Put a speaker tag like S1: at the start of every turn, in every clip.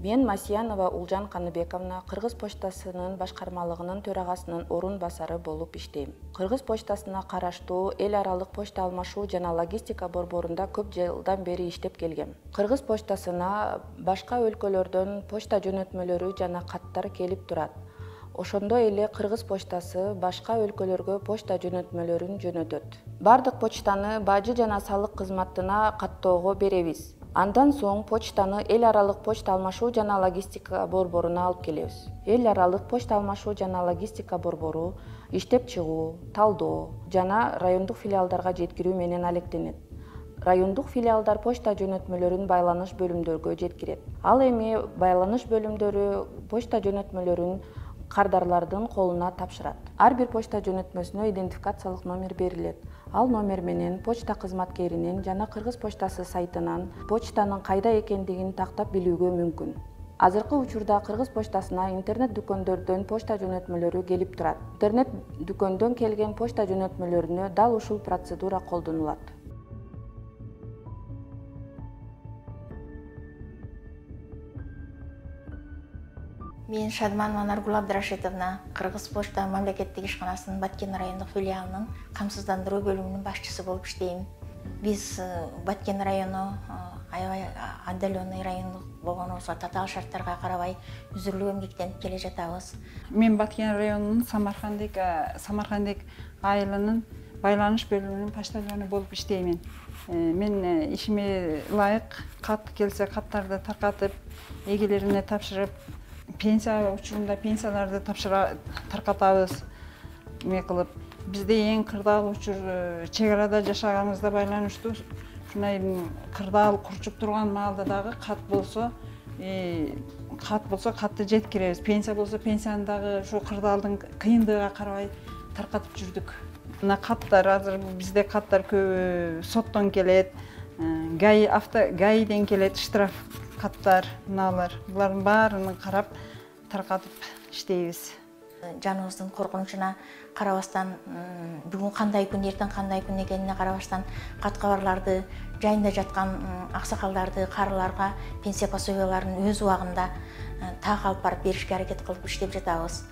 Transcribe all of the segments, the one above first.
S1: Мен Масиянова Улжан Каныбековна Кыргыз почтасынын башкармалыгынын төрагасынын орун басары болуп иштейм. Кыргыз почтасына караштуу эл аралык почта алмашуу жана логистика борборунда көп жылдан бери иштеп келгем. Кыргыз почтасына башка өлкөлөрдөн почта жөнөтмөлөрү жана каттар келип турат. Ошондой эле Кыргыз почтасы башка өлкөлөргө почта жөнөтмөлөрүн жөнөтөт. Бардык почтаны бажы жана салык кызматына каттоого беребиз. Андан соң почтаны эл аралык почта алмашуу жана логистика борборуна алып келебиз. Эл аралык почта алмашуу жана логистика борбору иштеп чыгуу, талдоо жана райондук филиалдарга жеткирүү менен алектенет. Райондук филиалдар почта жөнөтмөлөрүн байланыш бөлүмдөргө жеткирет. Ал эми байланыш бөлүмдөрү почта жөнөтмөлөрүн кардарлардын колуна тапшырат. Ар бир почта жөнөтмөсүнө идентификациялык номер берилет. Ал номер менен почта кызматкеринин жана Кыргыз почтасы сайтынан почтанын кайда экендигин тактап билүүгө мүмкүн. Азыркы учурда Кыргыз почтасына интернет дүкөндөрдөн почта жөнөтмөлөрү келип турат. Интернет дүкөндөн келген почта жөнөтмөлөрүнө дал ушул процедура колдонулат.
S2: Мен Шадманова Наргул Абдрашитовна, Кыргыз почта мамлекеттик ишканасынын Баткен райондук филиалынын камсыздандыруу бөлүмүнүн башчысы болуп иштейм. Биз Баткен району аябай отдаленный район болгонубузга татаал шарттарга карабай үзүрлүк эмгектенип келе жатабыз.
S3: Мен Баткен районунун Самаркандек айылынын байланыш бөлүмүнүн почтальону болуп иштеймин. Мен ишиме ылайык кат келсе каттарды таркатып, эгелерине тапшырып, пенсия учурунда пенсияларды таркатабыз. Кылып, бизде эң кырдаал учур чек арада жашаганыбызда байланыштуу. Ушундай кырдаал курчуп турган маалда дагы кат болсо катты жеткиребиз. Пенсия болсо пенсияны дагы ошо кырдаалдын кыйындыгына карабай таркатып жүрдүк. Мына каттар азыр бизде каттар көбү соттон келет, ГАИден келет, штраф каттар, мыналар. Булардын баарын карап таркатып иштейбиз.
S2: Жаныбыздын коркунучуна карабастан, бүгүн кандай күн, эртең кандай күн экенине карабастан кат кабарларды жайында жаткан аксакалдарды, карыларга пенсия пособияларын өз убагында так алып барып беришке аракет кылып иштеп жатабыз.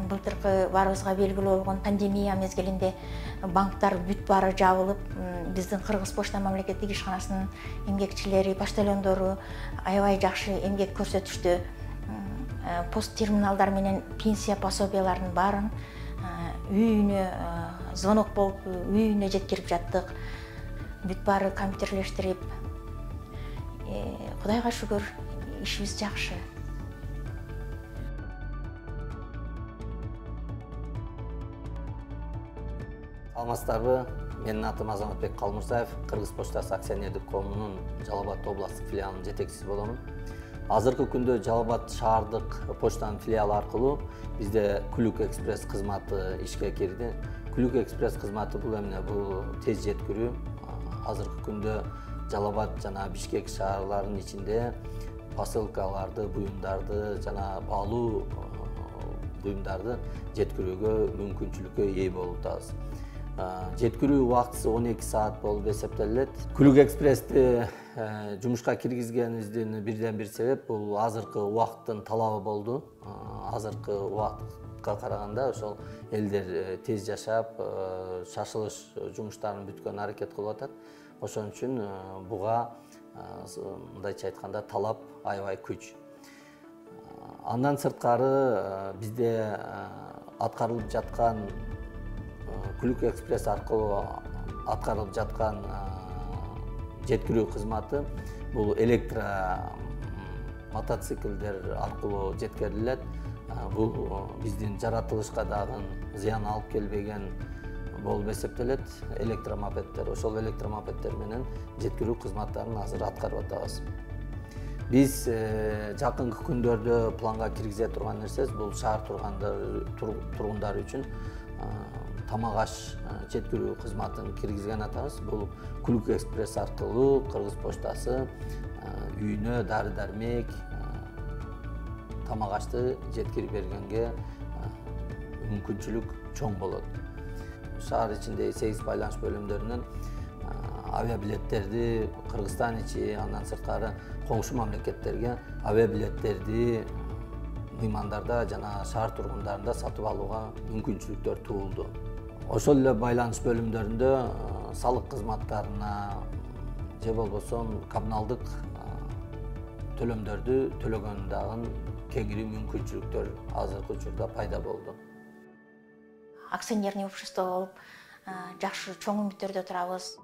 S2: Былтыркы баарыбызга белгилүү болгон пандемия мезгилинде банктар бүт баары жабылып, биздин Кыргыз почта мамлекеттик ишканасынын эмгекчилери, почтальондору аябай жакшы эмгек көрсөтүштү. Пост терминалдар менен пенсия пособияларын баарын үйүнө звонок болуп, үйүнө жеткирип жаттык. Бүт баары компьютерлештирип, Кудайга шүгүр, ишибиз жакшы.
S4: Саламатсыздарбы? Менин атым Азаматбек Калмырзаев, Кыргыз почтасы акционердик коомунун Жалал Абад областтык филиалынын жетекчиси боломун. Азыркы күндө Жалал Абад шаардык почтанын филиалы аркылуу бизде Күлүк экспресс кызматы ишке кирди. Күлүк экспресс кызматы бул эмне? Бул тез жеткирүү. Азыркы күндө Жалал Абад жана Бишкек шаарларынын ичинде посылкаларды, буюмдарды жана баалуу буюмдарды жеткирүүгө мүмкүнчүлүккө ээ болуп атабыз. Жеткирүү убактысы 12 саат болуп эсептелет. Күлүк экспрессти жумушка киргизгенибиздин бирден бир себеп бул азыркы убакыттын талабы болду. Азыркы убакытка караганда ошол элдер тез жашап, шашылыш жумуштарын бүткөн аракет кылып атат. Ошон үчүн буга мындайча айтканда талап аябай күч. Андан сырткары бизде аткарылып жаткан Күлүк экспресс аркылуу аткарылып жаткан жеткирүү кызматы бул мотоциклдер аркылуу жеткирилет. Бул биздин жаратылышка дагы зыян алып келбеген болуп эсептелет. Электромопеддер, ошол электромопеддер менен жеткирүү кызматтарын азыр аткарып атабыз. Биз жакынкы күндөрдө планга киргизе турган нерсебиз бул шаар тургундары үчүн тамак аш жеткирүү кызматын киргизген атабыз. Бул Күлүк экспресс аркылуу Кыргыз почтасы үйүнө дары-дармек, тамак ашты жеткирип бергенге мүмкүнчүлүк чоң болот. Шаар ичиндеги 8 байланыш бөлүмдөрүнөн авиабилеттерди Кыргызстан ичи, андан сырткары коңшу мамлекеттерге авиабилеттерди мыймандарда жана шаар тургундарында сатып алууга мүмкүнчүлүктөр туулду. Ошол эле байланыш бөлүмдөрүндө салык кызматкарына же болбосо коммуналдык төлөмдөрдү төлөгөн дагы кеңири мүмкүнчүлүктөр азыркы учурда пайда болду.
S2: Акционерный общество болуп, жакшы чоң үмүттөрдө турабыз.